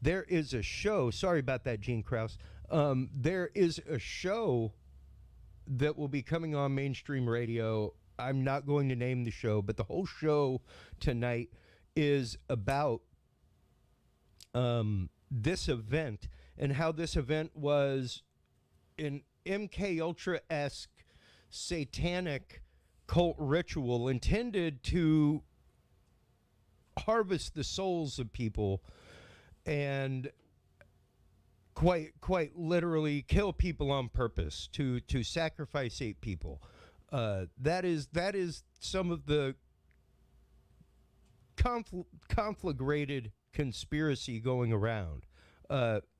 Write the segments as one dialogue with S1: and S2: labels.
S1: There is a show. Sorry about that, Gene Krause. There is a show that will be coming on mainstream radio. I'm not going to name the show, but the whole show tonight is about this event and how this event was an MK Ultra-esque satanic cult ritual intended to harvest the souls of people and quite literally kill people on purpose, to sacrifice 8 people. That is some of the conflagrated conspiracy going around.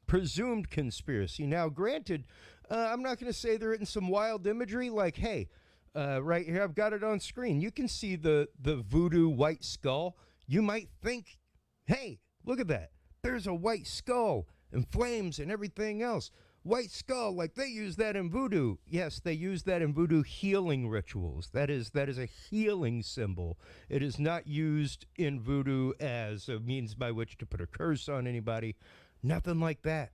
S1: Presumed conspiracy. Now, granted, I'm not going to say they're in some wild imagery like, hey, right here, I've got it on screen. You can see the voodoo white skull. You might think, hey, look at that. There's a white skull and flames and everything else. White skull, like they use that in voodoo. Yes, they use that in voodoo healing rituals. That is a healing symbol. It is not used in voodoo as a means by which to put a curse on anybody. Nothing like that.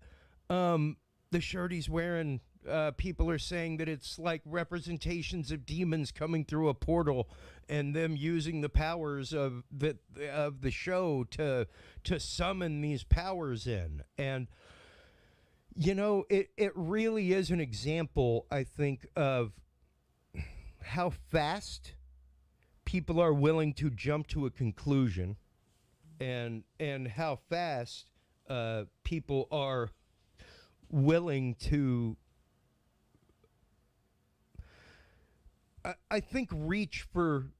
S1: The shirt he's wearing, people are saying that it's like representations of demons coming through a portal and them using the powers of the show to summon these powers in. And you know, it really is an example, I think, of how fast people are willing to jump to a conclusion, and how fast people are willing to, I think, reach for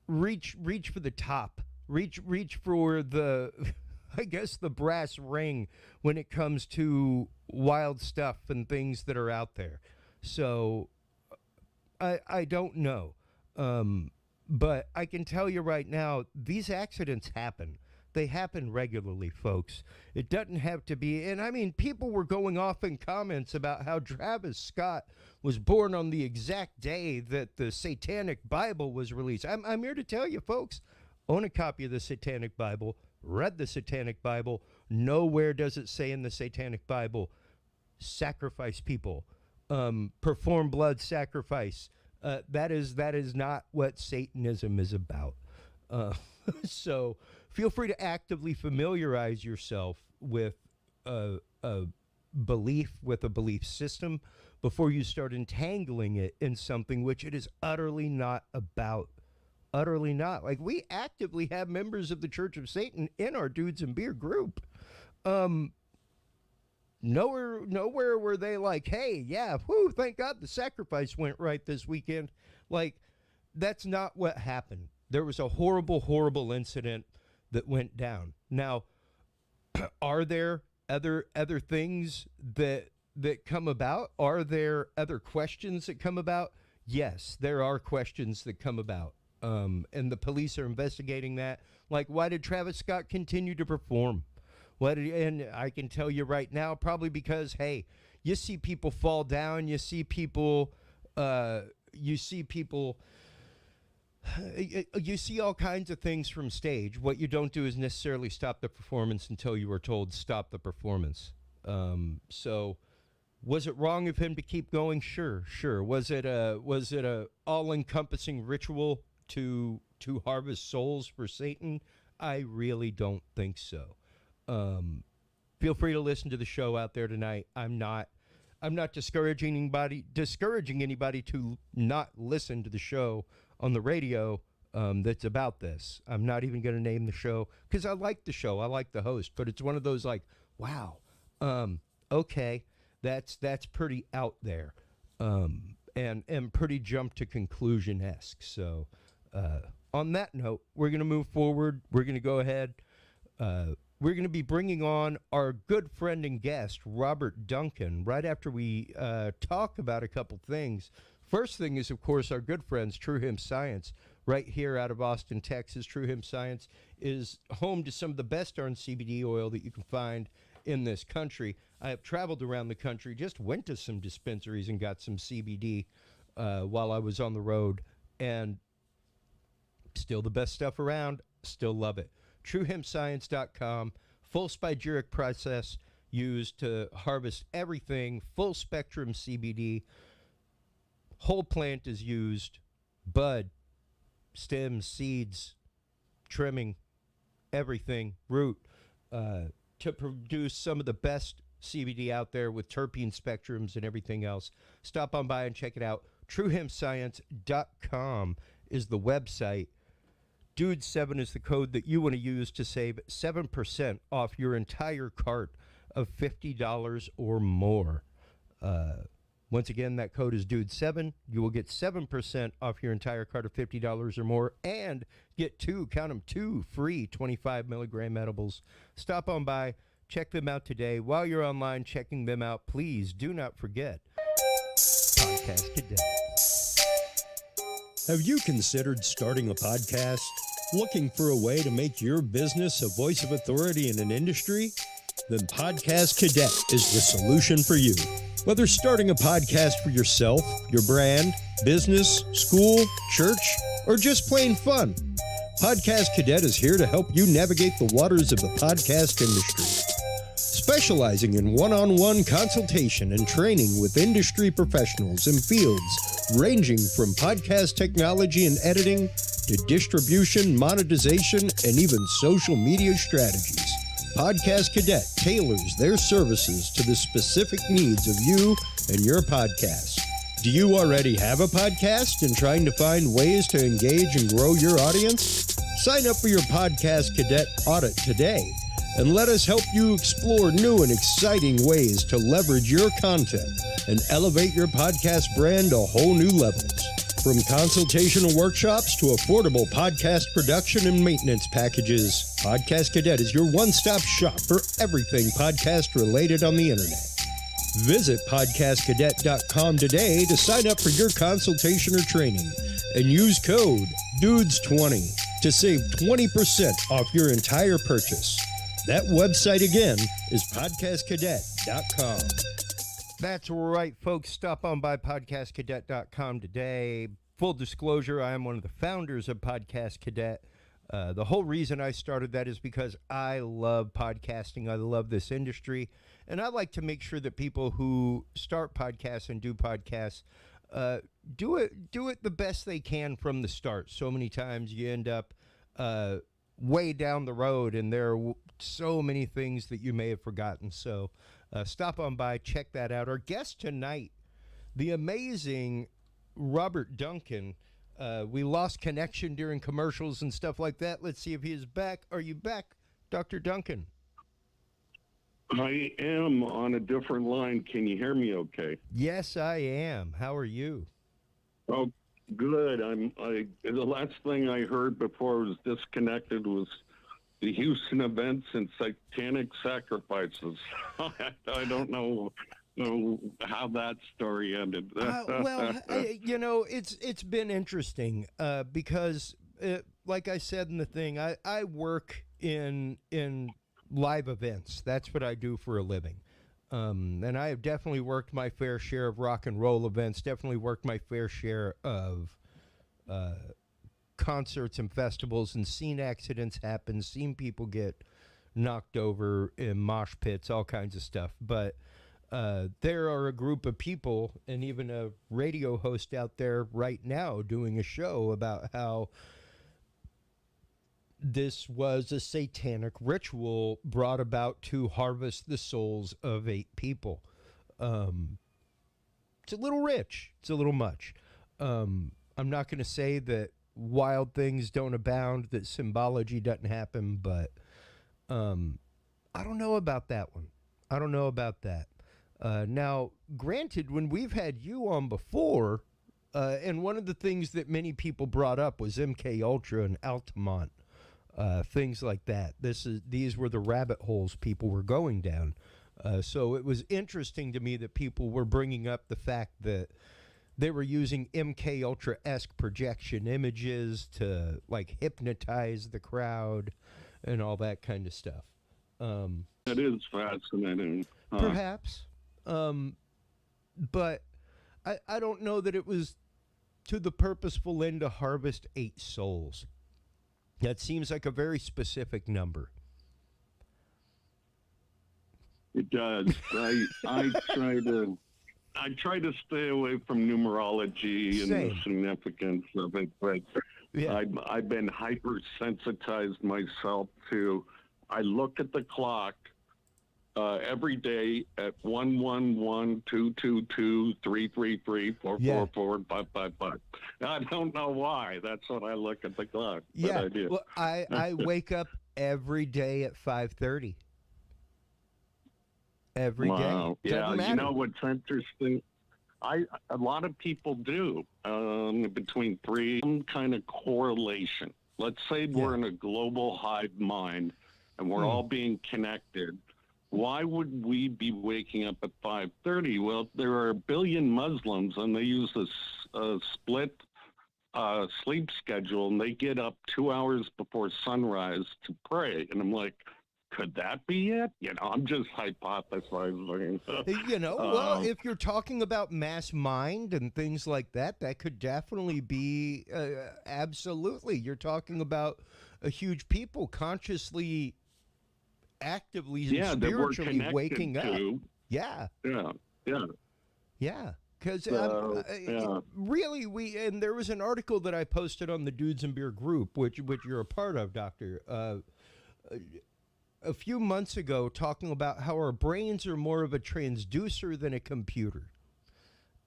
S1: the top, reach for the, I guess, the brass ring when it comes to wild stuff and things that are out there. So I don't know. But I can tell you right now, these accidents happen. They happen regularly, folks. It doesn't have to be. And I mean, people were going off in comments about how Travis Scott was born on the exact day that the Satanic Bible was released. I'm here to tell you, folks, own a copy of the Satanic Bible, read the Satanic Bible. Nowhere does it say in the Satanic Bible, sacrifice people, perform blood sacrifice. That is not what Satanism is about. So feel free to actively familiarize yourself with a belief, with a belief system, before you start entangling it in something which it is utterly not about. Utterly not. Like, we actively have members of the Church of Satan in our Dudes and Beer group. Nowhere were they like, hey, yeah, whoo, thank God the sacrifice went right this weekend. Like, that's not what happened. There was a horrible, horrible incident that went down. Now, are there other things that come about? Are there other questions that come about? Yes, there are questions that come about. And the police are investigating that. Like, why did Travis Scott continue to perform? And I can tell you right now, probably because, hey, you see people fall down, you see people you see all kinds of things from stage. What you don't do is necessarily stop the performance until you are told stop the performance. So was it wrong of him to keep going? Sure. Was it a all-encompassing ritual to harvest souls for Satan? I really don't think so. Feel free to listen to the show out there tonight. I'm not discouraging anybody to not listen to the show on the radio that's about this. I'm not even going to name the show because I like the show. I like the host, but it's one of those like, wow, okay, that's pretty out there, and pretty jump to conclusion-esque. So on that note, we're going to move forward. We're going to go ahead. We're going to be bringing on our good friend and guest, Robert Duncan, right after we talk about a couple things. First thing is, of course, our good friends, True Hemp Science, right here out of Austin, Texas. True Hemp Science is home to some of the best darn CBD oil that you can find in this country. I have traveled around the country, just went to some dispensaries and got some CBD while I was on the road, and still the best stuff around. Still love it. TrueHempScience.com. full spygeric process used to harvest everything, full spectrum CBD. Whole plant is used, bud, stems, seeds, trimming, everything, root, to produce some of the best CBD out there with terpene spectrums and everything else. Stop on by and check it out. TrueHempScience.com is the website. Dude7 is the code that you want to use to save 7% off your entire cart of $50 or more. Once again, that code is Dude7. You will get 7% off your entire cart of $50 or more and get two free 25 milligram edibles. Stop on by, check them out today. While you're online checking them out, please do not forget Podcast Cadet.
S2: Have you considered starting a podcast? Looking for a way to make your business a voice of authority in an industry? Then Podcast Cadet is the solution for you. Whether starting a podcast for yourself, your brand, business, school, church, or just plain fun, Podcast Cadet is here to help you navigate the waters of the podcast industry. Specializing in one-on-one consultation and training with industry professionals in fields ranging from podcast technology and editing to distribution, monetization, and even social media strategies. Podcast Cadet tailors their services to the specific needs of you and your podcast. Do you already have a podcast and trying to find ways to engage and grow your audience? Sign up for your Podcast Cadet audit today and let us help you explore new and exciting ways to leverage your content and elevate your podcast brand to whole new levels. From consultational workshops to affordable podcast production and maintenance packages, Podcast Cadet is your one-stop shop for everything podcast related on the internet. Visit podcastcadet.com today to sign up for your consultation or training and use code DUDES20 to save 20% off your entire purchase. That website again is podcastcadet.com.
S1: That's right, folks. Stop on by podcastcadet.com today. Full disclosure, I am one of the founders of Podcast Cadet. The whole reason I started that is because I love podcasting. I love this industry. And I like to make sure that people who start podcasts and do podcasts do it the best they can from the start. So many times you end up way down the road, and there are so many things that you may have forgotten. So stop on by, check that out. Our guest tonight, the amazing Robert Duncan. We lost connection during commercials and stuff like that. Let's see if he is back. Are you back, Dr. Duncan?
S3: I am on a different line. Can you hear me okay?
S1: Yes, I am. How are you?
S3: Oh, good. The last thing I heard before I was disconnected was the Houston events and satanic sacrifices. I don't know how that story ended.
S1: It's been interesting because, like I said in the thing, I work in live events. That's what I do for a living. And I have definitely worked my fair share of rock and roll events, definitely worked my fair share of concerts and festivals, and seen accidents happen, seen people get knocked over in mosh pits, all kinds of stuff. But there are a group of people and even a radio host out there right now doing a show about how this was a satanic ritual brought about to harvest the souls of 8 people. It's a little rich. It's a little much. I'm not going to say that wild things don't abound, that symbology doesn't happen, but I don't know about that one. I don't know about that. Now, granted, when we've had you on before, and one of the things that many people brought up was MK Ultra and Altamont, things like that. These were the rabbit holes people were going down. So it was interesting to me that people were bringing up the fact that they were using MK Ultra-esque projection images to like hypnotize the crowd and all that kind of stuff.
S3: That is fascinating.
S1: Perhaps. But I don't know that it was to the purposeful end to harvest 8 souls. That seems like a very specific number.
S3: It does. I try to stay away from numerology and the
S1: Same.
S3: significance of it, but
S1: Yeah.
S3: I've been hypersensitized myself to. I look at the clock every day at 111-222-333-444-555. I don't know why. That's what I look at the clock. But
S1: Yeah.
S3: I do.
S1: Well, I wake up every day at 5:30. Every day.
S3: Wow. Yeah.
S1: Doesn't matter.
S3: You know what's interesting? A lot of people do between three, some kind of correlation. Let's say we're in a global hive mind and we're all being connected. Why would we be waking up at 5:30? Well, there are a billion Muslims and they use a split sleep schedule, and they get up 2 hours before sunrise to pray. And I'm like, could that be it? You know, I'm just hypothesizing.
S1: You know, well, if you're talking about mass mind and things like that, that could definitely be absolutely. You're talking about a huge people consciously, actively, and
S3: that we're
S1: spiritually
S3: connected
S1: waking up.
S3: to.
S1: Yeah.
S3: Yeah.
S1: Because
S3: yeah.
S1: really, and there was an article that I posted on the Dudes and Beer group, which you're a part of, Doctor. A few months ago, talking about how our brains are more of a transducer than a computer,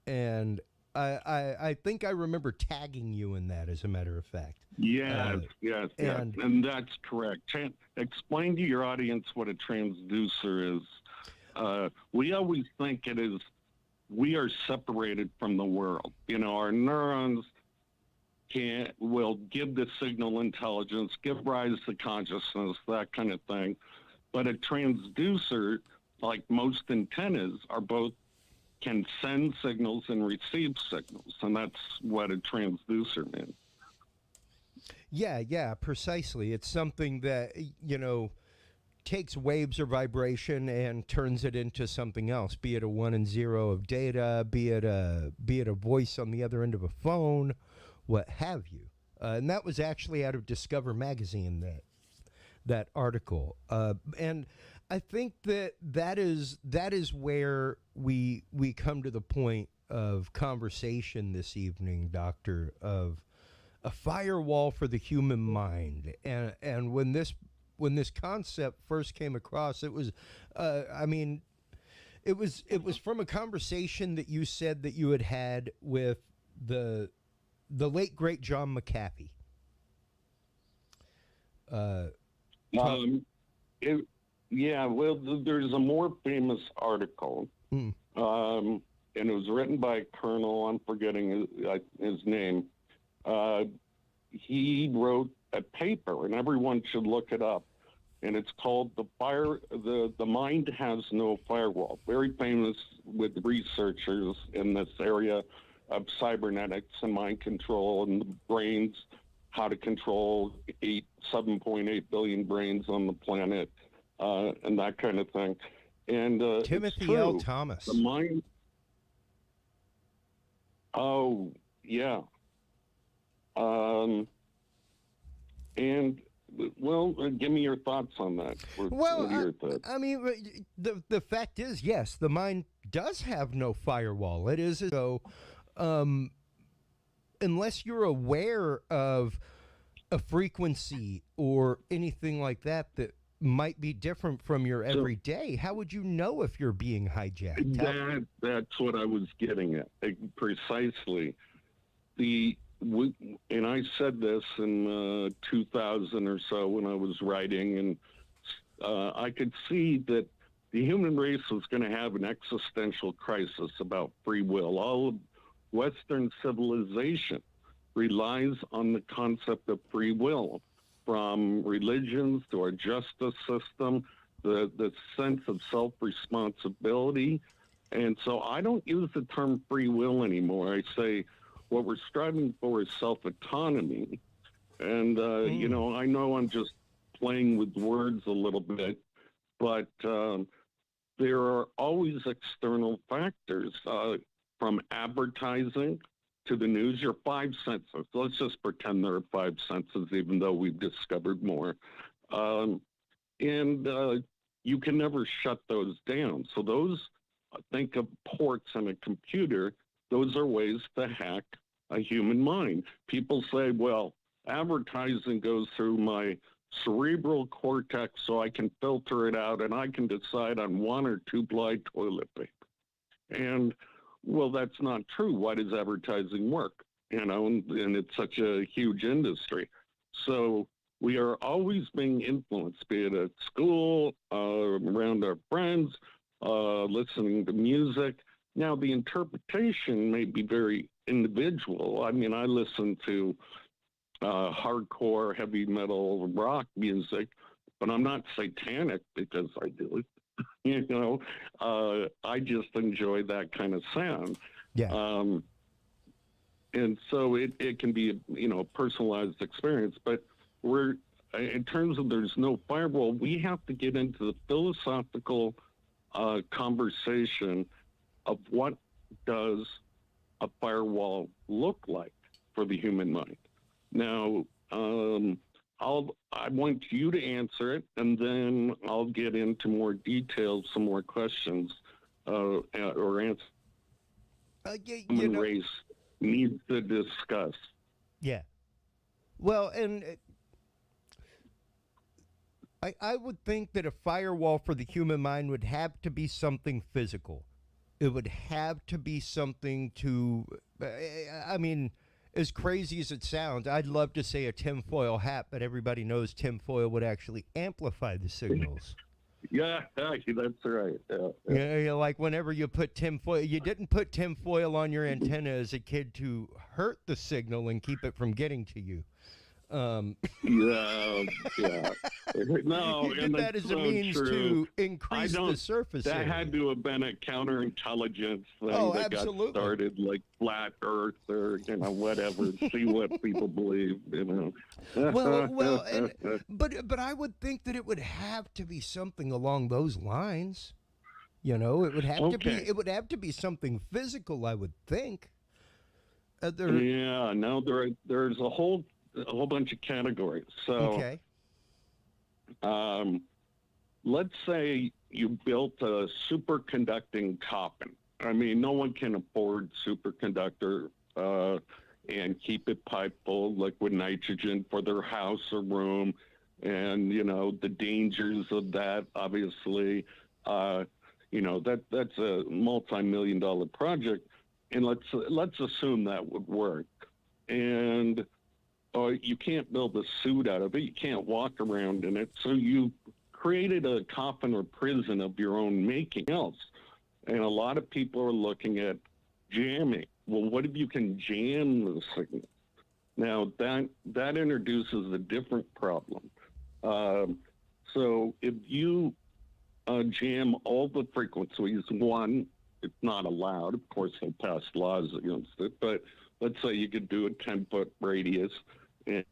S1: and I think I remember tagging you in that, as a matter of fact.
S3: Yes, and that's correct. Explain to your audience what a transducer is. We always think it is. We are separated from the world. You know, our neurons will give the signal intelligence, give rise to consciousness, that kind of thing. But a transducer, like most antennas, can send signals and receive signals, and that's what a transducer means.
S1: Yeah, precisely. It's something that, you know, takes waves or vibration and turns it into something else, be it a 1 and 0 of data, be it a voice on the other end of a phone, what have you. And that was actually out of Discover magazine, that article. And I think that is where we come to the point of conversation this evening, Doctor, of a firewall for the human mind. And when this concept first came across, it was it was from a conversation that you said that you had with the late great John McAfee.
S3: There's a more famous article, and it was written by a colonel. I'm forgetting his name. He wrote a paper, and everyone should look it up. And it's called The Mind Has No Firewall. Very famous with researchers in this area of cybernetics and mind control and the brains, how to control 7.8 billion brains on the planet, and that kind of thing. And
S1: Timothy L. Thomas.
S3: The mind. Oh, yeah. Give me your thoughts on that.
S1: What are your thoughts? I mean, the fact is, yes, the mind does have no firewall. It is as though, unless you're aware of a frequency or anything like that might be different from your everyday, how would you know if you're being hijacked?
S3: That's what I was getting at, precisely. And I said this in 2000 or so when I was writing, and I could see that the human race was going to have an existential crisis about free will. All of Western civilization relies on the concept of free will, from religions to our justice system, the sense of self-responsibility. And so I don't use the term free will anymore. I say what we're striving for is self-autonomy. And, you know I'm just playing with words a little bit, but there are always external factors, from advertising to the news, your five senses. Let's just pretend there are five senses, even though we've discovered more. And you can never shut those down. So those, think of ports on a computer, those are ways to hack a human mind. People say, well, advertising goes through my cerebral cortex so I can filter it out and I can decide on 1 or 2 ply toilet paper. And, well, that's not true. Why does advertising work? You know, and it's such a huge industry. So we are always being influenced, be it at school, around our friends, listening to music. Now, the interpretation may be very individual. I mean, I listen to hardcore, heavy metal, rock music, but I'm not satanic because I do it. You know, I just enjoy that kind of sound.
S1: Yeah.
S3: And so it can be, you know, a personalized experience. But we're, in terms of there's no firewall, we have to get into the philosophical conversation of what does a firewall look like for the human mind. Now, I want you to answer it, and then I'll get into more details, some more questions, or answers. Human race needs to discuss.
S1: Yeah. Well, and I would think that a firewall for the human mind would have to be something physical. It would have to be something to, I mean, as crazy as it sounds, I'd love to say a tinfoil hat, but everybody knows tinfoil would actually amplify the signals.
S3: Yeah, that's right.
S1: Yeah, like whenever you put tinfoil, you didn't put tinfoil on your antenna as a kid to hurt the signal and keep it from getting to you.
S3: Yeah. No,
S1: you did that as a means to increase the surface
S3: That
S1: area.
S3: had to have been a counterintelligence thing that
S1: absolutely.
S3: got started, like flat Earth or, you know, whatever. See what people believe, you know.
S1: But I would think that it would have to be something along those lines. You know, it would have to be something physical, I would think.
S3: Yeah, no, there's a whole bunch of categories. So,
S1: okay.
S3: Let's say you built a superconducting coffin. I mean, no one can afford superconductor and keep it pipe full of liquid nitrogen for their house or room. And, you know, the dangers of that, obviously, you know, that's a multi-million-dollar project. And let's assume that would work. And you can't build a suit out of it. You can't walk around in it. So you created a coffin or prison of your own making else. And a lot of people are looking at jamming. Well, what if you can jam the signal? Now, that introduces a different problem. So if you jam all the frequencies, one, it's not allowed. Of course, they passed laws against it. But let's say you could do a 10-foot radius and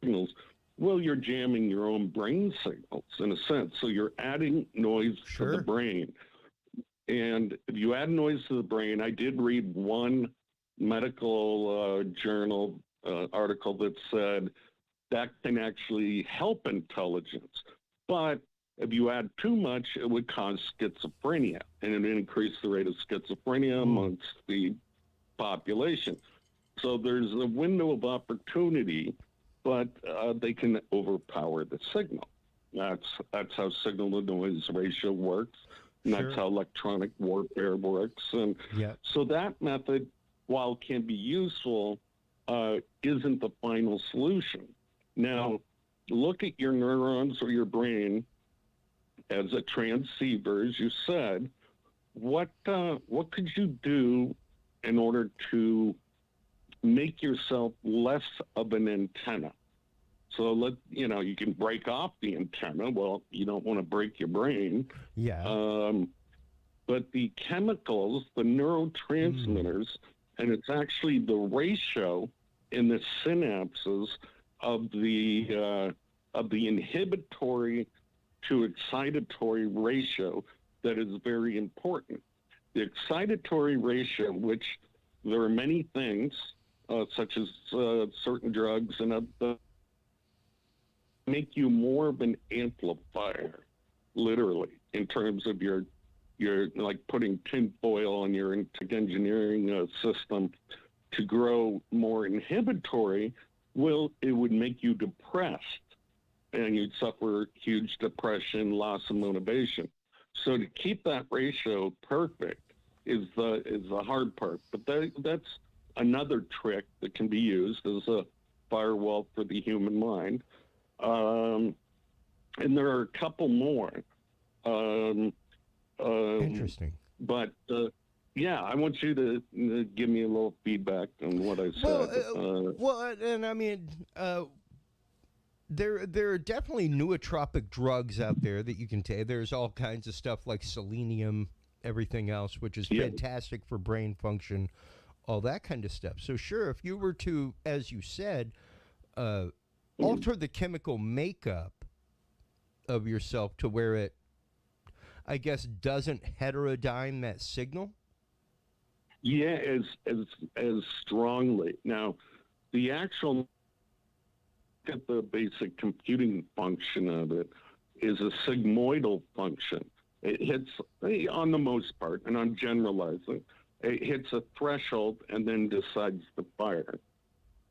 S3: signals. Well, you're jamming your own brain signals in a sense. So you're adding noise to the brain. And if you add noise to the brain, I did read one medical journal article that said that can actually help intelligence. But if you add too much, it would cause schizophrenia, and it would increase the rate of schizophrenia amongst the population. So there's a window of opportunity, but they can overpower the signal. That's how signal-to-noise ratio works, and that's how electronic warfare works. And so that method, while it can be useful, isn't the final solution. Now, look at your neurons or your brain as a transceiver, as you said. What could you do in order to make yourself less of an antenna? So you can break off the antenna. Well, you don't want to break your brain.
S1: Yeah.
S3: But the chemicals, the neurotransmitters, and it's actually the ratio in the synapses of the inhibitory to excitatory ratio that is very important. The excitatory ratio, which there are many things, such as certain drugs and other, make you more of an amplifier. literally, in terms of you're like putting tin foil on your engineering system to grow more inhibitory. Well, it would make you depressed, and you'd suffer huge depression, loss of motivation. So to keep that ratio perfect is the hard part. But that's another trick that can be used as a firewall for the human mind. And there are a couple more.
S1: Interesting.
S3: But yeah, I want you to give me a little feedback on what I said.
S1: Well, and I mean, there are definitely nootropic drugs out there that you can take. There's all kinds of stuff like selenium, everything else, which is fantastic for brain function, all that kind of stuff. So sure, if you were to, as you said, alter the chemical makeup of yourself to where it, I guess, doesn't heterodyne that signal.
S3: Yeah, as strongly. Now, the actual the basic computing function of it is a sigmoidal function. It hits, on the most part, and I'm generalizing, it hits a threshold and then decides to fire.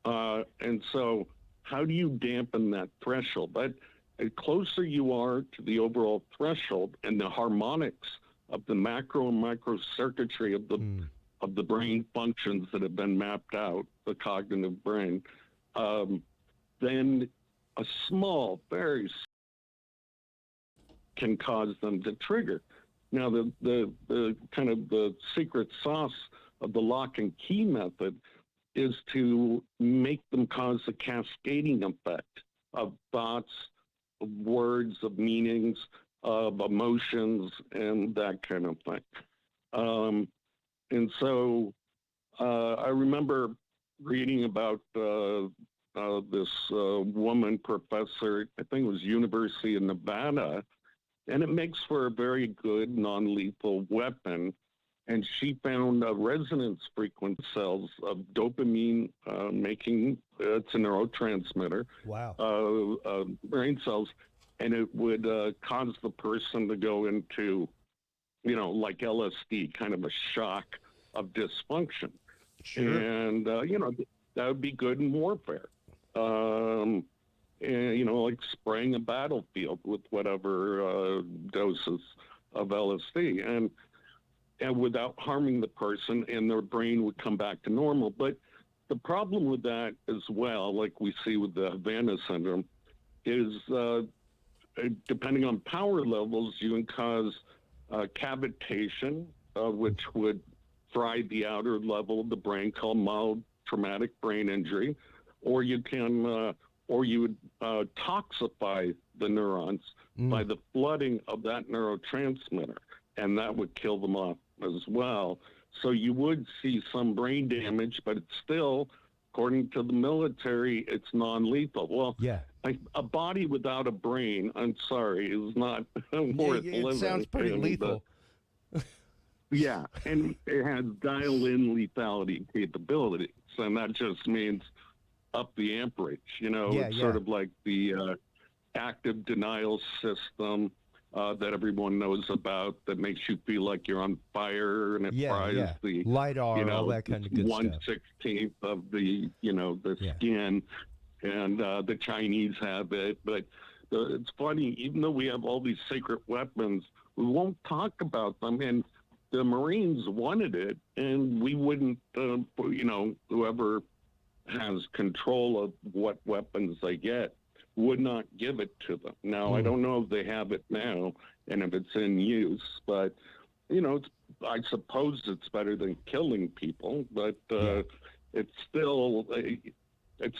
S3: And so how do you dampen that threshold? But the closer you are to the overall threshold and the harmonics of the macro and micro circuitry of the brain functions that have been mapped out, the cognitive brain, then a small, very can cause them to trigger. Now, the kind of the secret sauce of the lock and key method is to make them cause a cascading effect of thoughts, of words, of meanings, of emotions, and that kind of thing. And so I remember reading about this woman professor, I think it was University of Nevada, and it makes for a very good non-lethal weapon. And she found resonance frequency cells of dopamine making, it's a neurotransmitter.
S1: Wow.
S3: Brain cells, and it would cause the person to go into, like LSD, kind of a shock of dysfunction.
S1: Sure.
S3: And, that would be good in warfare. And, like spraying a battlefield with whatever doses of LSD. And without harming the person, and their brain would come back to normal. But the problem with that as well, like we see with the Havana syndrome, is depending on power levels, you can cause cavitation, which would fry the outer level of the brain, called mild traumatic brain injury, or you can, or you would toxify the neurons by the flooding of that neurotransmitter, and that would kill them off as well. So you would see some brain damage, but it's still, according to the military, it's non-lethal. Well,
S1: yeah,
S3: a body without a brain, I'm sorry, is not worth living.
S1: It sounds pretty lethal.
S3: Yeah, and it has dial-in lethality capabilities, and that just means up the amperage. It's sort of like the active denial system that everyone knows about, that makes you feel like you're on fire, and it fries the
S1: LiDAR, all that kind of good stuff.
S3: 1/16 of the the skin, and the Chinese have it. But it's funny, even though we have all these secret weapons, we won't talk about them. And the Marines wanted it, and we wouldn't. Whoever has control of what weapons they get would not give it to them. Now, I don't know if they have it now and if it's in use, but, I suppose it's better than killing people, but it's still,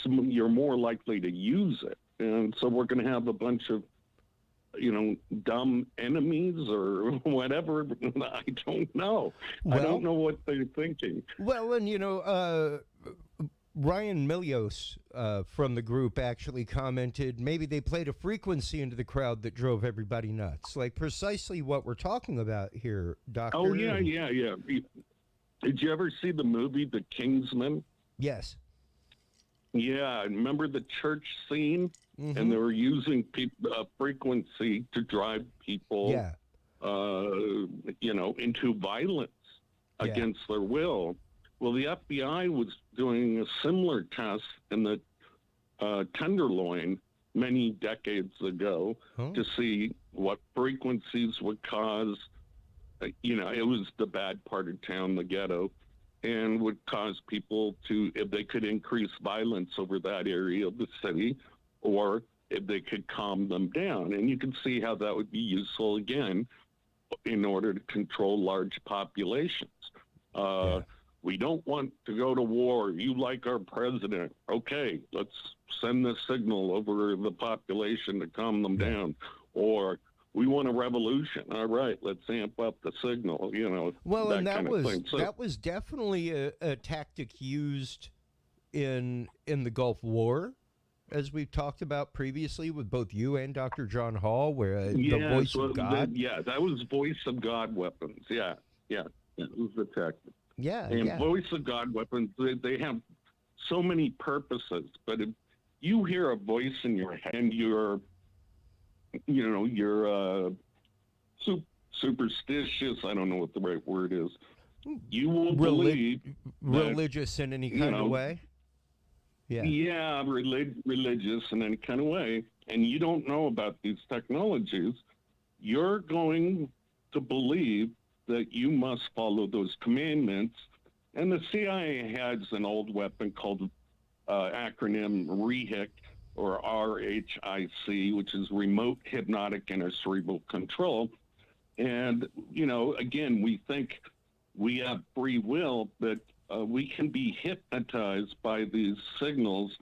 S3: you're more likely to use it. And so we're going to have a bunch of, dumb enemies or whatever. I don't know. I don't know what they're thinking.
S1: Well, and, Ryan Milios from the group actually commented maybe they played a frequency into the crowd that drove everybody nuts. Like precisely what we're talking about here, Doctor.
S3: Oh, yeah. Did you ever see the movie The Kingsman?
S1: Yes.
S3: Yeah, remember the church scene? And they were using frequency to drive people,
S1: Yeah.
S3: into violence
S1: Yeah.
S3: against their will. Well, the FBI was doing a similar test in the Tenderloin many decades ago to see what frequencies would cause, it was the bad part of town, the ghetto, and would cause people to, if they could increase violence over that area of the city, or if they could calm them down. And you can see how that would be useful again in order to control large populations. We don't want to go to war. You like our president. Okay, let's send this signal over the population to calm them down. Or we want a revolution. All right, let's amp up the signal,
S1: Well, and that was
S3: thing. So,
S1: that was definitely a tactic used in the Gulf War, as we've talked about previously with both you and Dr. John Hall, where the voice of God.
S3: That was voice of God weapons. Yeah, it was the tactic.
S1: Yeah,
S3: And voice of God weapons, they have so many purposes. But if you hear a voice in your head and you're superstitious, I don't know what the right word is, you will believe
S1: religious in any kind of way.
S3: Yeah, religious in any kind of way, and you don't know about these technologies, you're going to believe that you must follow those commandments. And the CIA has an old weapon called acronym RHIC, or RHIC, which is Remote Hypnotic Intracerebral Control. And, again, we think we have free will, but we can be hypnotized by these signals,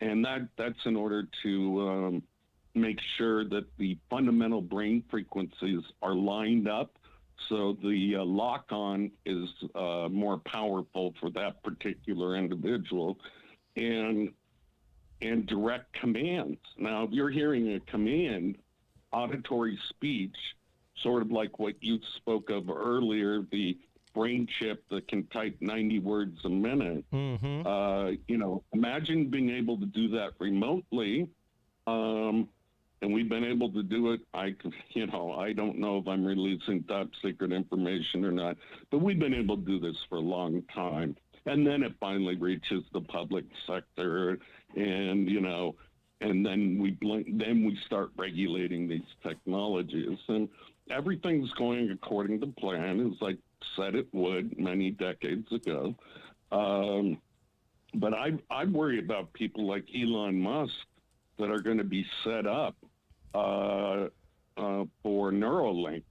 S3: and that's in order to make sure that the fundamental brain frequencies are lined up, so the lock-on is more powerful for that particular individual, and direct commands. Now, if you're hearing a command, auditory speech, sort of like what you spoke of earlier, the brain chip that can type 90 words a minute. Imagine being able to do that remotely. And we've been able to do it. I don't know if I'm releasing top secret information or not, but we've been able to do this for a long time. And then it finally reaches the public sector, and and then we start regulating these technologies, and everything's going according to plan, as I said it would many decades ago. But I worry about people like Elon Musk that are going to be set up for Neuralink.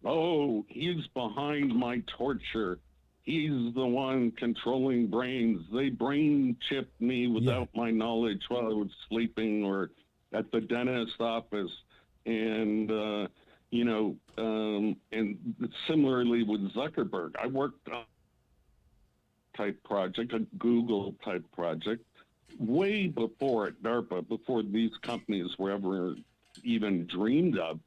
S3: Oh, he's behind my torture. He's the one controlling brains. They brain chipped me without my knowledge while I was sleeping or at the dentist's office. And, and similarly with Zuckerberg, I worked on a type project, a Google type project, way before at DARPA, before these companies were ever even dreamed of.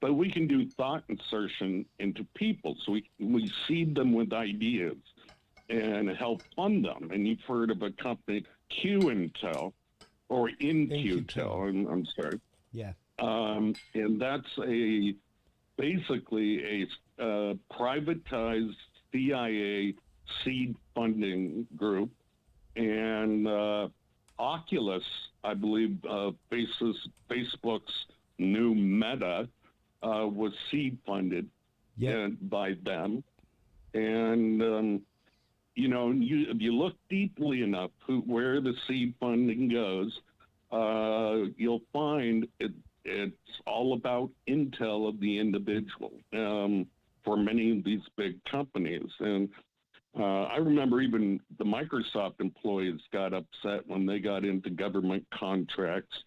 S3: But we can do thought insertion into people. So we seed them with ideas and help fund them. And you've heard of a company, QIntel, or InQtel, I'm sorry.
S1: Yeah.
S3: And that's basically a privatized CIA seed funding group. And Oculus, I believe, Facebook's new Meta, was seed funded by them. And, if you look deeply enough where the seed funding goes, you'll find it's all about intel of the individual for many of these big companies. And I remember even the Microsoft employees got upset when they got into government contracts,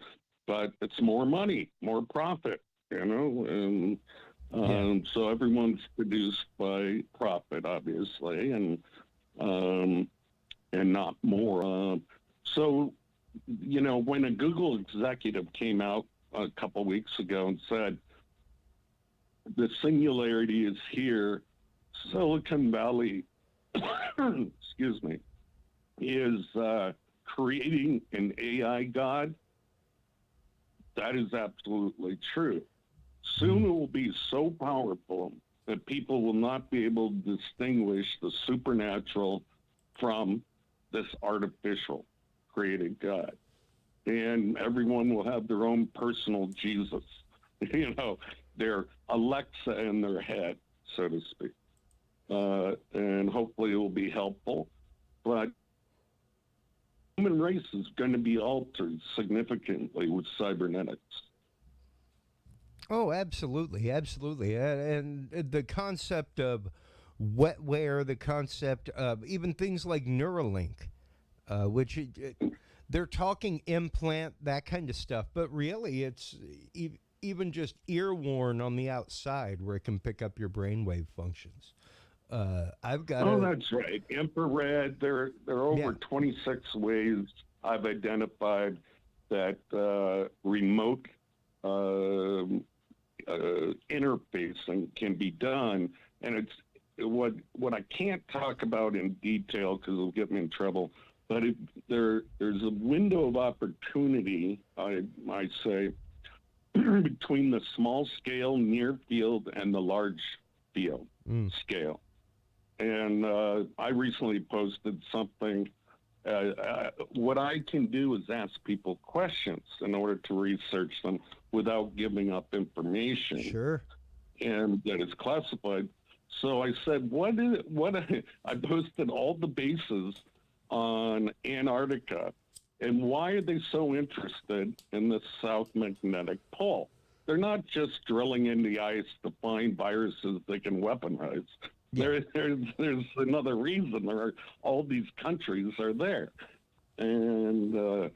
S3: but it's more money, more profit, and so everyone's produced by profit, obviously, and not more. So, when a Google executive came out a couple weeks ago and said, the singularity is here, Silicon Valley, excuse me, is creating an AI god, that is absolutely true. Soon it will be so powerful that people will not be able to distinguish the supernatural from this artificial created God. And everyone will have their own personal Jesus, you know, their Alexa in their head, so to speak. And hopefully it will be helpful. But the human race is going to be altered significantly with cybernetics.
S1: Oh, absolutely, absolutely, and the concept of wetware, the concept of even things like Neuralink, which they're talking implant, that kind of stuff, but really it's even just ear worn on the outside where it can pick up your brainwave functions. I've got.
S3: Oh, that's right. Infrared. There are over 26 ways I've identified that remote interfacing can be done, and it's what I can't talk about in detail because it'll get me in trouble. But there's a window of opportunity, I say, between the small scale near field and the large field scale. And I recently posted something. What I can do is ask people questions in order to research them without giving up information.
S1: Sure.
S3: And that is classified. So I said, I posted all the bases on Antarctica, and why are they so interested in the South Magnetic Pole? They're not just drilling in the ice to find viruses they can weaponize. Yeah. There's another reason. All these countries are there, and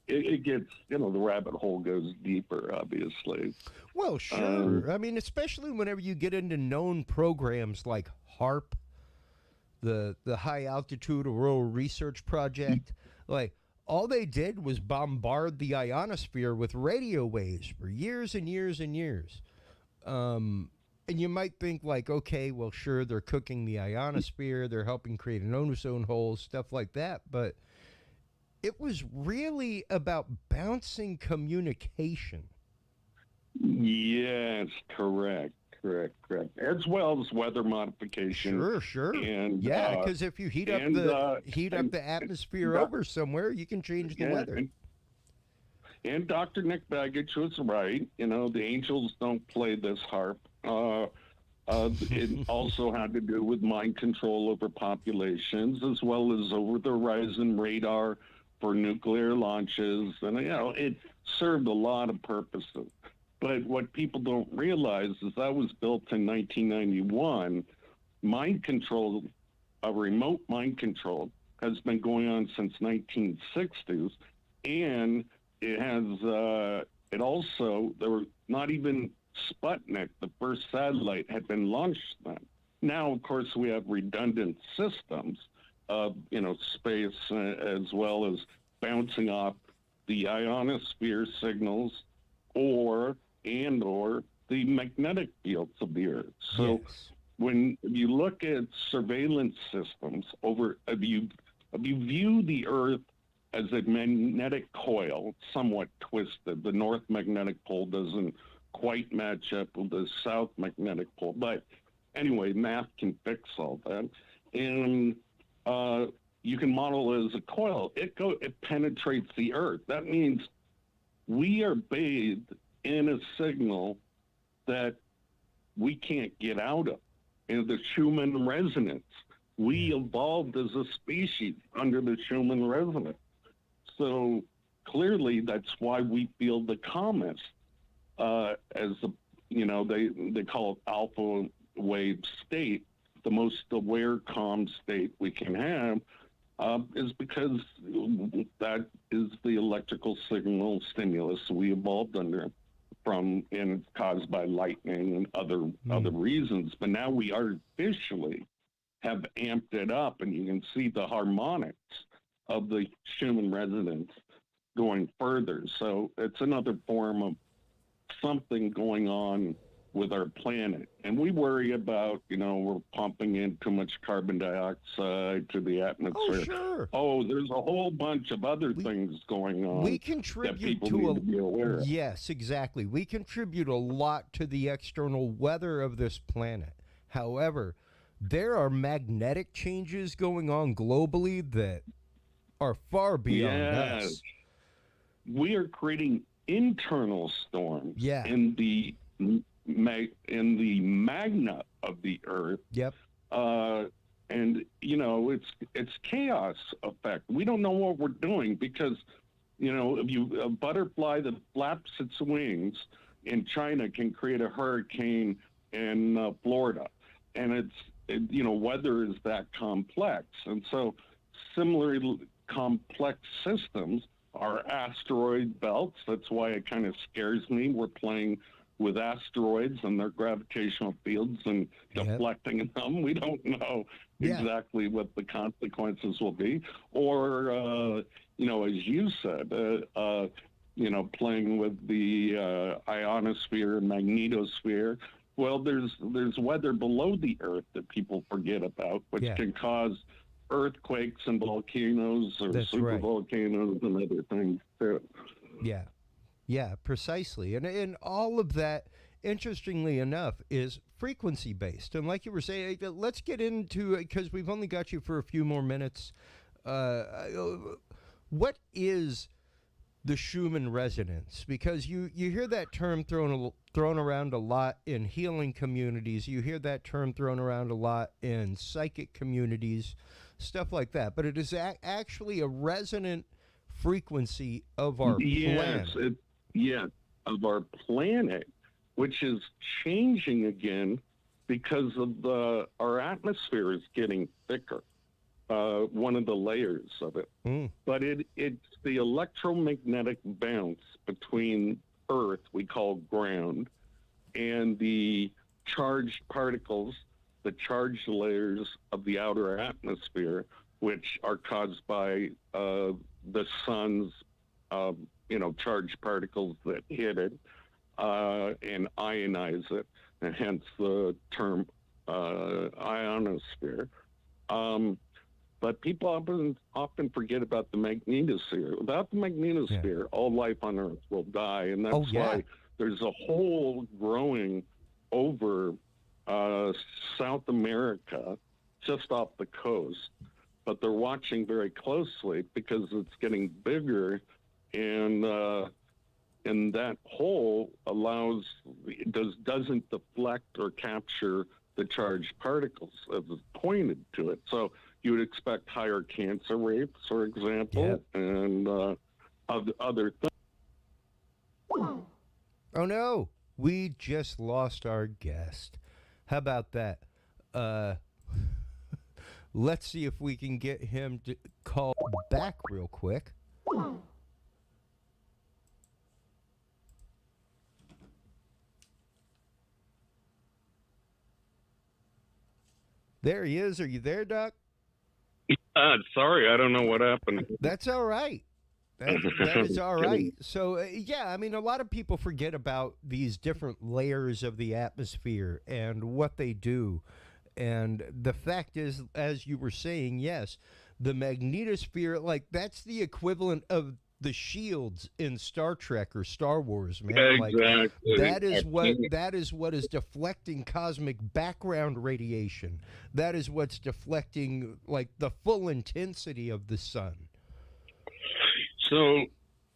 S3: it gets, the rabbit hole goes deeper, obviously.
S1: Well, sure. I mean, especially whenever you get into known programs like HARP, the High Altitude Auroral Research Project, like all they did was bombard the ionosphere with radio waves for years and years and years. And you might think like, okay, well, sure, they're cooking the ionosphere, they're helping create an ozone hole, stuff like that. But it was really about bouncing communication.
S3: Yes, correct. As well as weather modification.
S1: Sure.
S3: And
S1: yeah, because if you heat up the atmosphere over somewhere, you can change the weather.
S3: And Dr. Nick Baggage was right. The angels don't play this harp. It also had to do with mind control over populations, as well as over-the-horizon radar for nuclear launches. And, it served a lot of purposes. But what people don't realize is that was built in 1991. Mind control, remote mind control, has been going on since 1960s. And it has, it also, there were not even Sputnik, the first satellite, had been launched then. Now, of course, we have redundant systems of, space as well as bouncing off the ionosphere signals or the magnetic fields of the Earth. So when you look at surveillance systems if you view the Earth as a magnetic coil, somewhat twisted, the North Magnetic Pole doesn't quite match up with the South Magnetic Pole. But anyway, math can fix all that. And you can model it as a coil. It penetrates the Earth. That means we are bathed in a signal that we can't get out of, the Schumann resonance. We evolved as a species under the Schumann resonance. So clearly that's why we feel the calmest, as they call it alpha wave state, the most aware calm state we can have, is because that is the electrical signal stimulus we evolved under and it's caused by lightning and other reasons. But now we artificially have amped it up, and you can see the harmonics of the Schumann resonance going further. So it's another form of something going on with our planet. And we worry about, we're pumping in too much carbon dioxide to the atmosphere.
S1: Oh, sure.
S3: Oh, there's a whole bunch of other things going on.
S1: We contribute
S3: that people
S1: to
S3: need to be aware of.
S1: Yes, exactly. We contribute a lot to the external weather of this planet. However, there are magnetic changes going on globally that are far beyond us.
S3: We are creating internal storms
S1: Yeah.
S3: in the magna of the Earth.
S1: Yep.
S3: And it's chaos effect. We don't know what we're doing because if a butterfly that flaps its wings in China can create a hurricane in Florida, and weather is that complex. And so similarly complex systems are asteroid belts. That's why it kind of scares me. We're playing with asteroids and their gravitational fields and deflecting them. We don't know exactly what the consequences will be. Or, as you said, playing with the ionosphere and magnetosphere. Well, there's weather below the Earth that people forget about, which can cause earthquakes and volcanoes or supervolcanoes and other things too.
S1: Yeah, precisely. And all of that, interestingly enough, is frequency based. And like you were saying, let's get into it because we've only got you for a few more minutes. What is the Schumann resonance? Because you hear that term thrown around a lot in healing communities. You hear that term thrown around a lot in psychic communities, stuff like that. But it is actually a resonant frequency of our planet.
S3: Of our planet, which is changing again because of our atmosphere is getting thicker. One of the layers of it. But it's the electromagnetic bounce between Earth, we call ground, and the charged particles, the charged layers of the outer atmosphere, which are caused by the sun's, charged particles that hit it and ionize it, and hence the term ionosphere. But people often forget about the magnetosphere. Without the magnetosphere, all life on Earth will die, and that's why there's a hole growing over South America, just off the coast. But they're watching very closely because it's getting bigger, and that hole doesn't deflect or capture the charged particles as it's pointed to it. So you would expect higher cancer rates, for example, and other things.
S1: Oh no, we just lost our guest. How about that? Let's see if we can get him to call back real quick. There he is. Are you there, Doc?
S3: Sorry, I don't know what happened.
S1: That's all right. That is all right. So, a lot of people forget about these different layers of the atmosphere and what they do. And the fact is, as you were saying, yes, the magnetosphere, that's the equivalent of the shields in Star Trek or Star Wars, man.
S3: Exactly.
S1: That is what is deflecting cosmic background radiation. That is what's deflecting the full intensity of the sun. So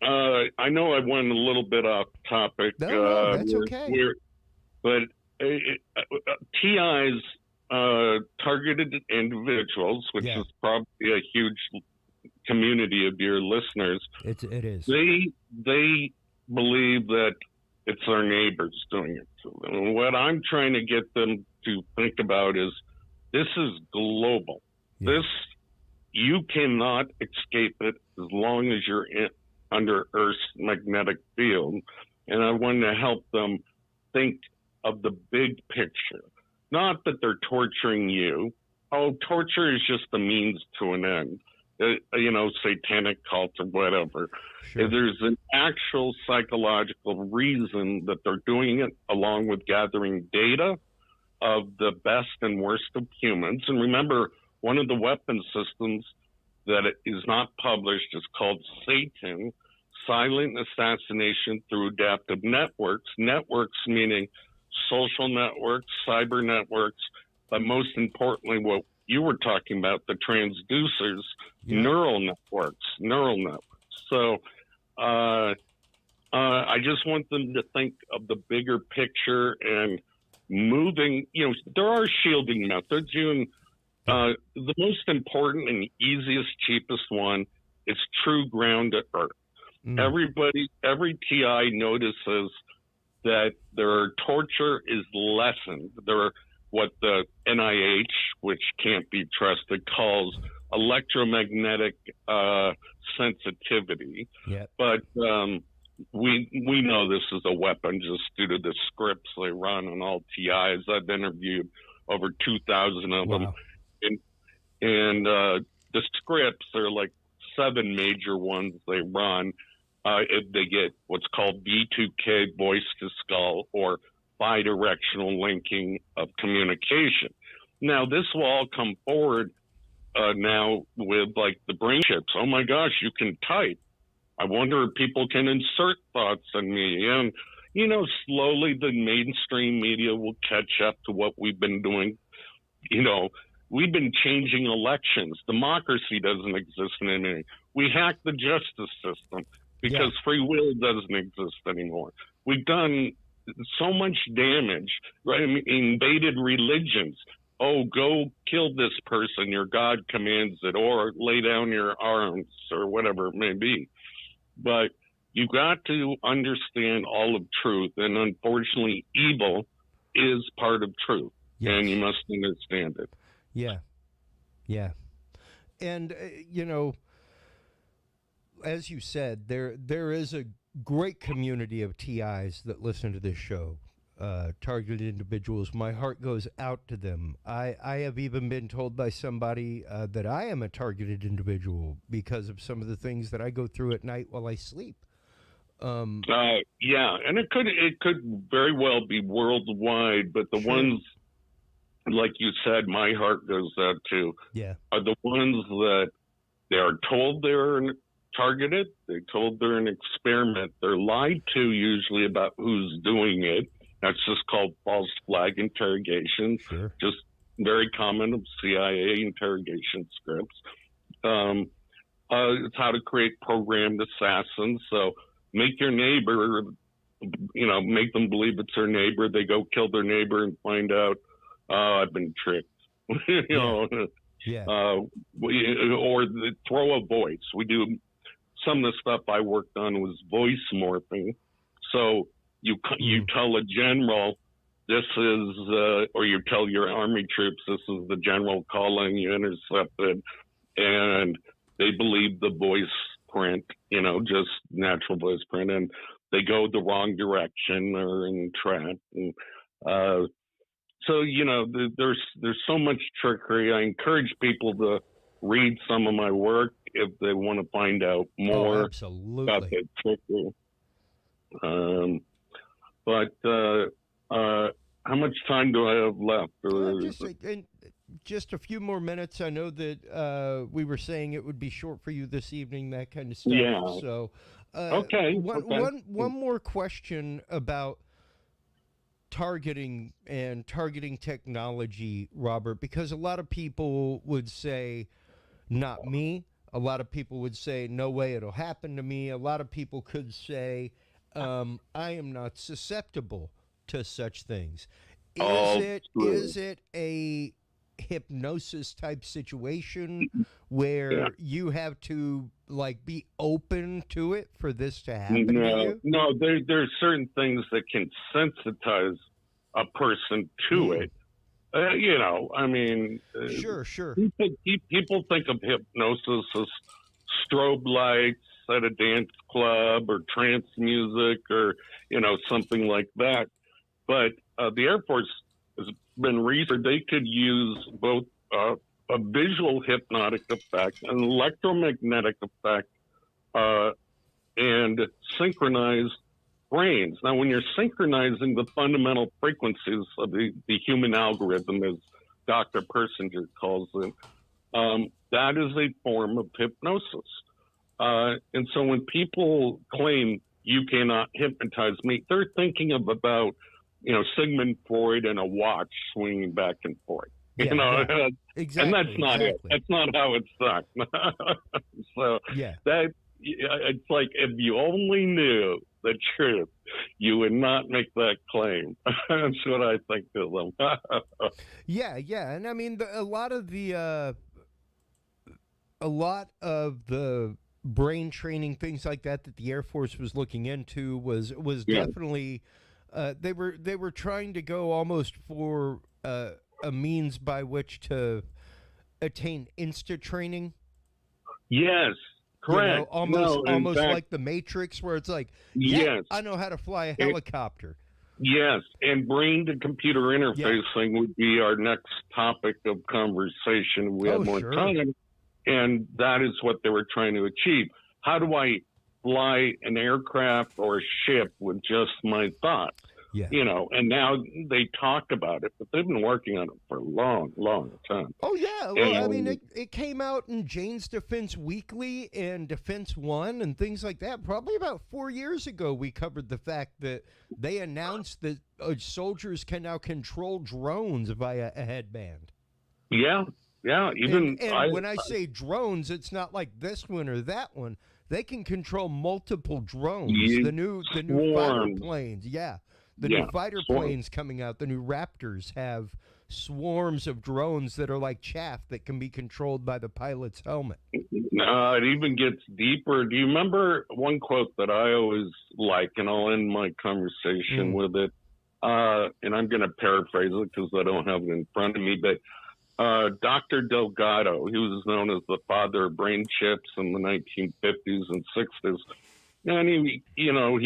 S3: I know I went a little bit off topic.
S1: No, that's okay.
S3: But TI's targeted individuals, which is probably a huge community of your listeners.
S1: It is.
S3: They believe that it's their neighbors doing it to them. And what I'm trying to get them to think about is this is global. Yeah. You cannot escape it as long as you're under Earth's magnetic field. And I want to help them think of the big picture. Not that they're torturing you. Oh, torture is just a means to an end. satanic cult or whatever.
S1: Sure.
S3: There's an actual psychological reason that they're doing it, along with gathering data of the best and worst of humans. And remember, one of the weapon systems that is not published is called Satan, Silent Assassination Through Adaptive Networks. Networks meaning social networks, cyber networks, but most importantly, what you were talking about, the transducers, neural networks. So I just want them to think of the bigger picture and moving, there are shielding methods. The most important and easiest, cheapest one is true ground to earth. Every TI notices that their torture is lessened. There are what the NIH, which can't be trusted, calls electromagnetic sensitivity.
S1: Yep.
S3: But we know this is a weapon just due to the scripts they run on all TIs. I've interviewed over 2,000 of them. And the scripts are like 7 major ones they run. They get what's called V2K, voice to skull, or bidirectional linking of communication. Now, this will all come forward now with like the brain chips. Oh my gosh, you can type. I wonder if people can insert thoughts in me. And, slowly the mainstream media will catch up to what we've been doing. We've been changing elections. Democracy doesn't exist anymore. We hacked the justice system because free will doesn't exist anymore. We've done so much damage, right? Invaded religions. Oh, go kill this person. Your God commands it, or lay down your arms, or whatever it may be. But you got to understand all of truth, and unfortunately, evil is part of truth, and you must understand it.
S1: Yeah. And, as you said, there is a great community of TIs that listen to this show, targeted individuals. My heart goes out to them. I have even been told by somebody that I am a targeted individual because of some of the things that I go through at night while I sleep.
S3: And it could very well be worldwide, but the ones, like you said, my heart goes out to, are the ones that they are told they're targeted. They're told they're an experiment. They're lied to usually about who's doing it. That's just called false flag interrogation. Just very common of CIA interrogation scripts. It's how to create programmed assassins. So make your neighbor, make them believe it's their neighbor. They go kill their neighbor and find out, I've been tricked. Or throw a voice. We do some of the stuff I worked on was voice morphing. So you tell a general, this is, or you tell your army troops, this is the general calling, you intercepted, and they believe the voice print, just natural voice print, and they go the wrong direction or in trap. And, so, there's so much trickery. I encourage people to read some of my work if they want to find out more about that trickery. How much time do I have left?
S1: Just a few more minutes. I know that we were saying it would be short for you this evening, that kind of stuff.
S3: Yeah.
S1: So,
S3: One
S1: more question about targeting technology, Robert, because a lot of people would say, not me. A lot of people would say, no way it'll happen to me. A lot of people could say, I am not susceptible to such things. Is it a hypnosis type situation where you have to be open to it for this to happen to you?
S3: No, there's certain things that can sensitize a person to it.
S1: Sure.
S3: People think of hypnosis as strobe lights at a dance club or trance music or, something like that. But the Air Force has been researched. They could use both a visual hypnotic effect, an electromagnetic effect, and synchronized brains. Now, when you're synchronizing the fundamental frequencies of the human algorithm, as Dr. Persinger calls it, that is a form of hypnosis. And so when people claim you cannot hypnotize me, they're thinking of about, Sigmund Freud and a watch swinging back and forth.
S1: Yeah, exactly.
S3: And that's not it. That's not how it's done. So that it's like, if you only knew the truth, you would not make that claim. That's what I think of them.
S1: Yeah, and I mean, a lot of the brain training things like that the Air Force was looking into was definitely they were trying to go almost for a means by which to attain insta training.
S3: Yes, correct.
S1: Almost fact, like the Matrix, where it's like,
S3: yes,
S1: I know how to fly a helicopter.
S3: Yes, and brain to computer interfacing would be our next topic of conversation. We have more time. And that is what they were trying to achieve. How do I fly an aircraft or a ship with just my thoughts?
S1: Yeah.
S3: And now they talk about it, but they've been working on it for a long, long time.
S1: Oh, yeah. Well, I mean, it came out in Jane's Defense Weekly and Defense One and things like that. Probably about 4 years ago, we covered the fact that they announced that soldiers can now control drones via a headband.
S3: Yeah. Yeah,
S1: even when I say drones, it's not like this one or that one. They can control multiple drones. The new fighter planes, the new fighter planes coming out. The new Raptors have swarms of drones that are like chaff that can be controlled by the pilot's helmet.
S3: It even gets deeper. Do you remember one quote that I always like, and I'll end my conversation with it, and I'm going to paraphrase it because I don't have it in front of me, but Dr. Delgado, he was known as the father of brain chips in the 1950s and 60s. And he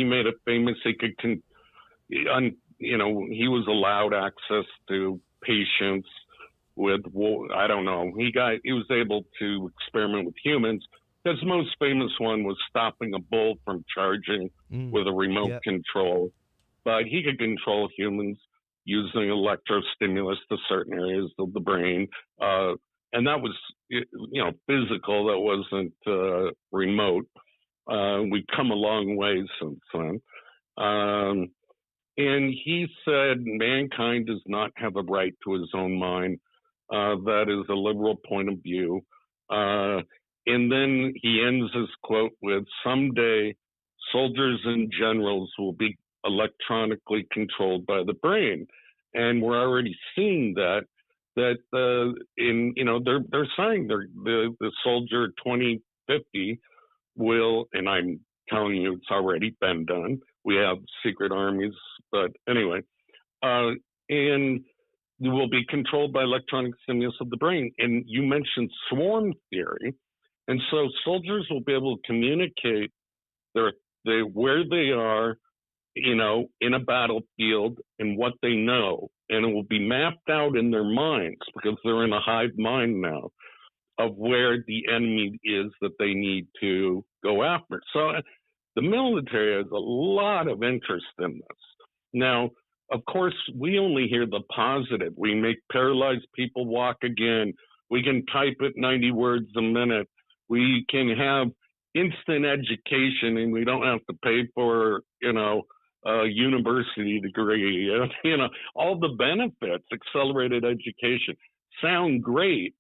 S3: made it famous. He was allowed access to patients with, I don't know, he was able to experiment with humans. His most famous one was stopping a bull from charging with a remote control. But he could control humans using electrostimulus to certain areas of the brain. And that was, physical. That wasn't remote. We've come a long way since then. And he said mankind does not have a right to his own mind. That is a liberal point of view. And then he ends his quote with, someday soldiers and generals will be electronically controlled by the brain. And we're already seeing that they're saying the soldier 2050 will, and I'm telling you, it's already been done. We have secret armies, but anyway, and will be controlled by electronic stimulus of the brain. And you mentioned swarm theory. And so soldiers will be able to communicate where they are, in a battlefield and what they know. And it will be mapped out in their minds because they're in a hive mind now of where the enemy is that they need to go after. So the military has a lot of interest in this. Now, of course, we only hear the positive. We make paralyzed people walk again. We can type at 90 words a minute. We can have instant education and we don't have to pay for, a university degree, all the benefits, accelerated education sound great,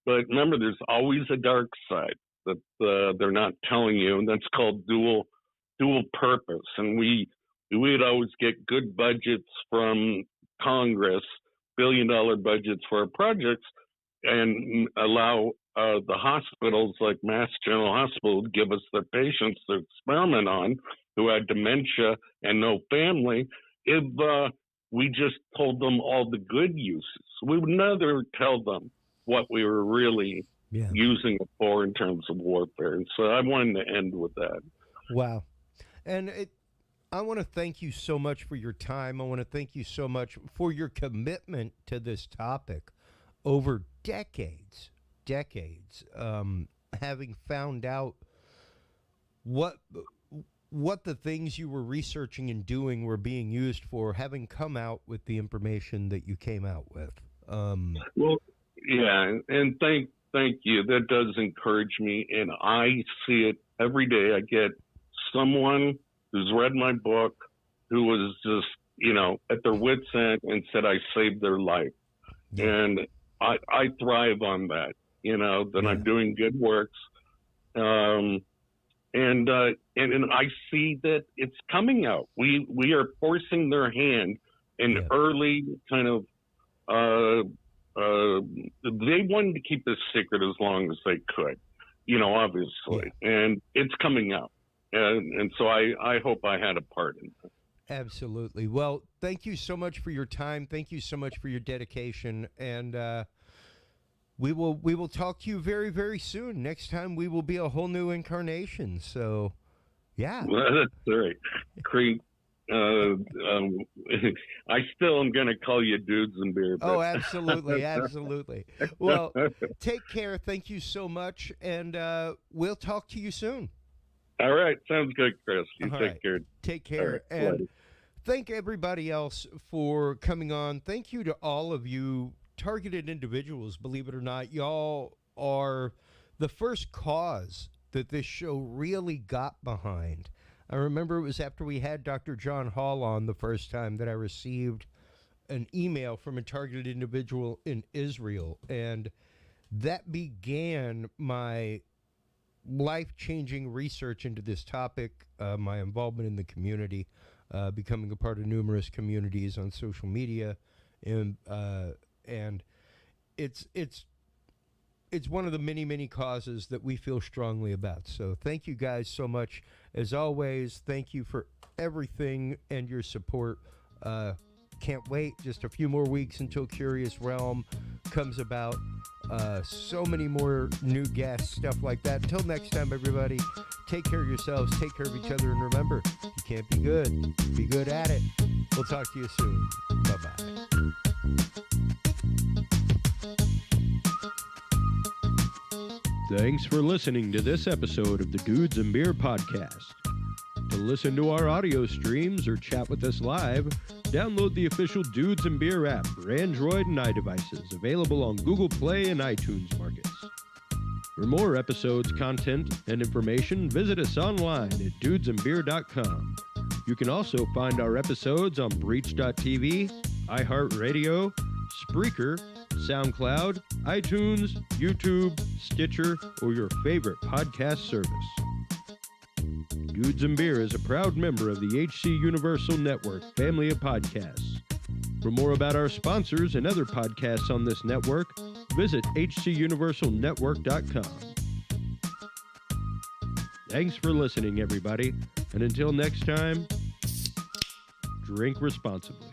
S3: but remember, there's always a dark side that they're not telling you, and that's called dual purpose. And we'd always get good budgets from Congress, billion-dollar budgets for our projects, and allow the hospitals like Mass General Hospital to give us their patients to experiment on who had dementia and no family, if we just told them all the good uses. We would never tell them what we were really using it for in terms of warfare. And so I wanted to end with that.
S1: Wow. And I want to thank you so much for your time. I want to thank you so much for your commitment to this topic over decades. decades, having found out what the things you were researching and doing were being used for, having come out with the information that you came out with.
S3: Well, yeah, and thank you. That does encourage me, and I see it every day. I get someone who's read my book who was just, at their wit's end and said I saved their life.
S1: Yeah.
S3: And I thrive on that, that I'm doing good works. And I see that it's coming out. We are forcing their hand in early kind of, they wanted to keep this secret as long as they could, obviously, and it's coming out. And so I hope I had a part in that.
S1: Absolutely. Well, thank you so much for your time. Thank you so much for your dedication. And we will talk to you very, very soon. Next time we will be a whole new incarnation. So, yeah.
S3: Well, that's right. Creek. I still am going to call you Dudes and Beer. But...
S1: Oh, absolutely. Absolutely. Well, take care. Thank you so much. And we'll talk to you soon.
S3: All right. Sounds good, Chris. You take care.
S1: Take care.
S3: Right,
S1: and
S3: later.
S1: Thank everybody else for coming on. Thank you to all of you targeted individuals. Believe it or not, y'all are the first cause that this show really got behind. I remember it was after we had Dr. John Hall on the first time that I received an email from a targeted individual in Israel, and that began my life-changing research into this topic, my involvement in the community, becoming a part of numerous communities on social media, and it's one of the many causes that we feel strongly about. So thank you guys so much. As always, thank you for everything and your support. Can't wait just a few more weeks until Curious Realm comes about. So many more new guests, stuff like that. Until next time, everybody, take care of yourselves, take care of each other, and remember, you can't be good. Be good at it. We'll talk to you soon. Bye-bye.
S2: Thanks for listening to this episode of the Dudes and Beer Podcast. To listen to our audio streams or chat with us live, download the official Dudes and Beer app for Android and iDevices, available on Google Play and iTunes markets. For more episodes, content, and information, visit us online at dudesandbeer.com. You can also find our episodes on Breach.tv, iHeartRadio, Spreaker, SoundCloud, iTunes, YouTube, Stitcher, or your favorite podcast service. Dudes and Beer is a proud member of the HC Universal Network family of podcasts. For more about our sponsors and other podcasts on this network, visit hcuniversalnetwork.com. Thanks for listening, everybody, and until next time, drink responsibly.